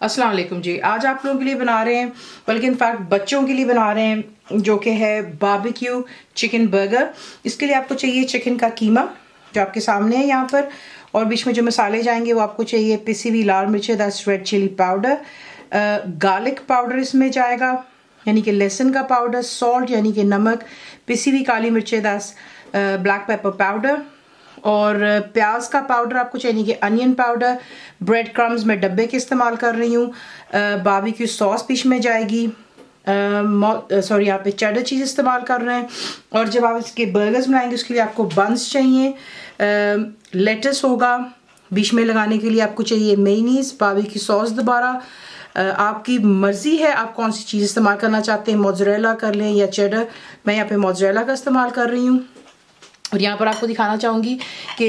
अस्सलाम वालेकुम जी। आज आप लोगों के लिए बना रहे हैं, बल्कि इनफैक्ट बच्चों के लिए बना रहे हैं, जो कि है बारबेक्यू चिकन बर्गर। इसके लिए आपको चाहिए चिकन का कीमा जो आपके सामने है यहाँ पर, और बीच में जो मसाले जाएंगे वो आपको चाहिए पिसी हुई लाल मिर्चें, that's red chilli powder, garlic powder इसमें जाएगा यानी कि लहसुन का पाउडर, सॉल्ट यानी कि नमक, पिसी हुई काली मिर्चें, दैट्स ब्लैक पेपर पाउडर, और प्याज का पाउडर आपको चाहिए कि अनियन पाउडर, ब्रेड क्रम्स मैं डब्बे के इस्तेमाल कर रही हूँ, बारबेक्यू सॉस बीच में जाएगी, सॉरी यहाँ पे चेडर चीज़ इस्तेमाल कर रहे हैं। और जब आप इसके बर्गर्स बनाएंगे उसके लिए आपको बंस चाहिए, लेटस होगा, बीच में लगाने के लिए आपको चाहिए मेयोनीज, बारबेक्यू सॉस दोबारा, आपकी मर्ज़ी है आप कौन सी चीज़ इस्तेमाल करना चाहते हैं, मोज़रेला कर लें या चेडर। मैं यहाँ पे मोज़रेला का इस्तेमाल कर रही हूँ। और यहाँ पर आपको दिखाना चाहूँगी कि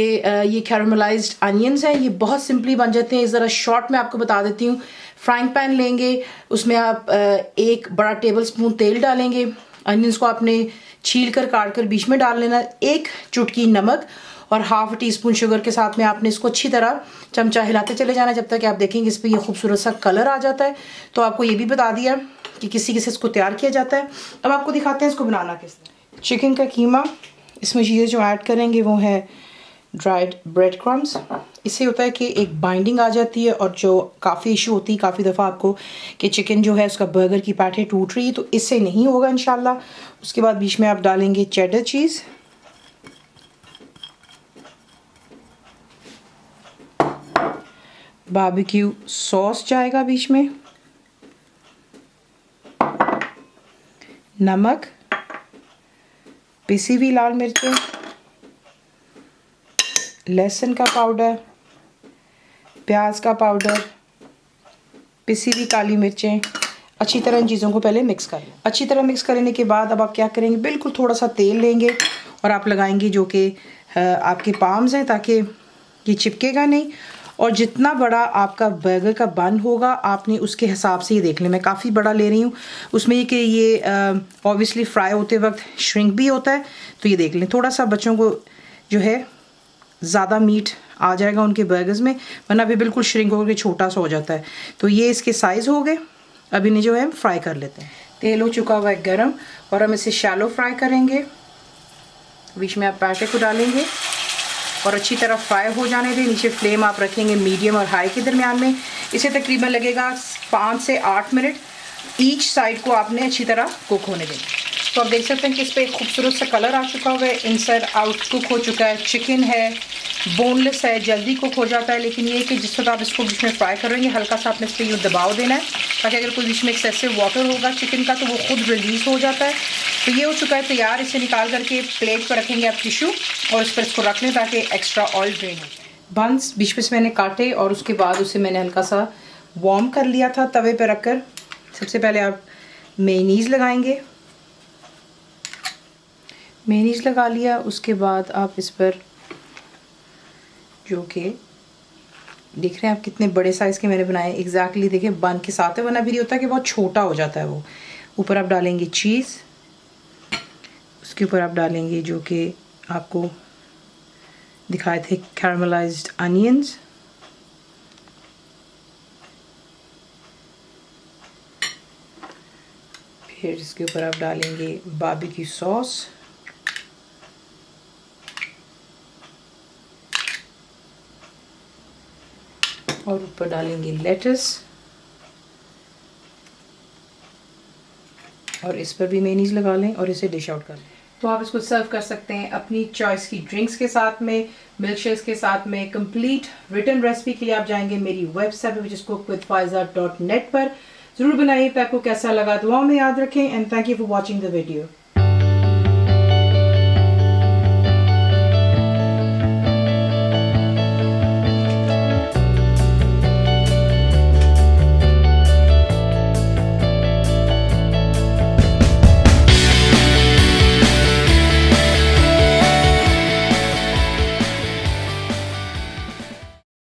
ये कैरामलाइज्ड अनियंस हैं, ये बहुत सिंपली बन जाते हैं। ज़रा शॉर्ट में आपको बता देती हूँ। फ्राइंग पैन लेंगे, उसमें आप एक बड़ा टेबल स्पून तेल डालेंगे, अनियंस को आपने छील कर काट कर बीच में डाल लेना, एक चुटकी नमक और हाफ टी स्पून शुगर के साथ में आपने इसको अच्छी तरह चमचा हिलाते चले जाना जब तक कि आप देखेंगे इस पर ये खूबसूरत सा कलर आ जाता है। तो आपको ये भी बता दिया कि किसी किसी इसको तैयार किया जाता है। अब आपको दिखाते हैं इसको बनाना किस तरह। चिकन का कीमा, इसमें चीज़ें जो ऐड करेंगे वो है ड्राइड ब्रेड क्रम्स। इससे होता है कि एक बाइंडिंग आ जाती है, और जो काफ़ी इशू होती है काफ़ी दफ़ा आपको कि चिकन जो है उसका बर्गर की पैटे टूट रही है, तो इससे नहीं होगा इंशाल्लाह। उसके बाद बीच में आप डालेंगे चेडर चीज़, बारबेक्यू सॉस जाएगा बीच में, नमक, पिसी हुई लाल मिर्चें, लहसुन का पाउडर, प्याज का पाउडर, पिसी हुई काली मिर्चें। अच्छी तरह इन चीज़ों को पहले मिक्स कर लें। अच्छी तरह मिक्स करने के बाद अब आप क्या करेंगे, बिल्कुल थोड़ा सा तेल लेंगे और आप लगाएंगे जो कि आपके पाम्स हैं, ताकि ये चिपकेगा नहीं। और जितना बड़ा आपका बर्गर का बन होगा आपने उसके हिसाब से ही देख लें। मैं काफ़ी बड़ा ले रही हूँ, उसमें कि ये ऑब्वियसली फ्राई होते वक्त श्रिंक भी होता है, तो ये देख लें। थोड़ा सा बच्चों को जो है ज़्यादा मीट आ जाएगा उनके बर्गर्स में, वरना भी बिल्कुल श्रिंक होकर छोटा सा हो जाता है। तो ये इसके साइज़ हो गए। अब इन्हें जो है हम फ्राई कर लेते हैं। तेल हो चुका हुआ है गर्म, और हम इसे शैलो फ्राई करेंगे। बीच में आप पैटे को डालेंगे और अच्छी तरह फ्राई हो जाने दें। नीचे फ्लेम आप रखेंगे मीडियम और हाई के दरमियान में। इसे तकरीबन लगेगा 5 से 8 मिनट। ईच साइड को आपने अच्छी तरह कुक होने दें। तो आप देख सकते हैं कि इस पर एक खूबसूरत सा कलर आ चुका हुआ है, इनसाइड आउट कुक हो चुका है। चिकन है, बोनलेस है, जल्दी कुक हो जाता है, लेकिन ये कि जिस वक्त आप इसको बीच में फ्राई करेंगे हल्का सा आपने इस पर यूँ दबाव देना है, ताकि अगर कोई बीच में एक्सेसिव वाटर होगा चिकन का तो वो खुद रिलीज़ हो जाता है। तो ये हो चुका है तैयार। इसे निकाल करके प्लेट पर रखेंगे आप टिशू, और इस पर इसको रख लें ताकि एक्स्ट्रा ऑयल ड्रेन हो। बंस बीच में से मैंने काटे और उसके बाद उसे मैंने हल्का सा वार्म कर लिया था तवे पर रख कर। सबसे पहले आप मेयोनीज़ लगाएंगे, मेयोनीज़ लगा लिया। उसके बाद आप इस पर जो कि देख रहे हैं आप कितने बड़े साइज़ के मैंने बनाए एग्जैक्टली देखिए बन के साथ है, वरना भी होता है कि बहुत छोटा हो जाता है वो। ऊपर आप डालेंगे चीज़, उसके ऊपर आप डालेंगे जो कि आपको दिखाए थे कैरामलाइज्ड अनियंस, फिर इसके ऊपर आप डालेंगे बारबेक्यू सॉस, और ऊपर डालेंगे लेटस, और इस पर भी मेयोनीज़ लगा लें और इसे डिश आउट कर लें। तो आप इसको सर्व कर सकते हैं अपनी चॉइस की ड्रिंक्स के साथ में, मिल्क शेक्स के साथ में। कंप्लीट रिटन रेसिपी के लिए आप जाएंगे मेरी वेबसाइट पर cookWithFaiza.net पर। ज़रूर बनाइए। आपको कैसा लगा दुआ में याद रखें, and thank you for watching the video.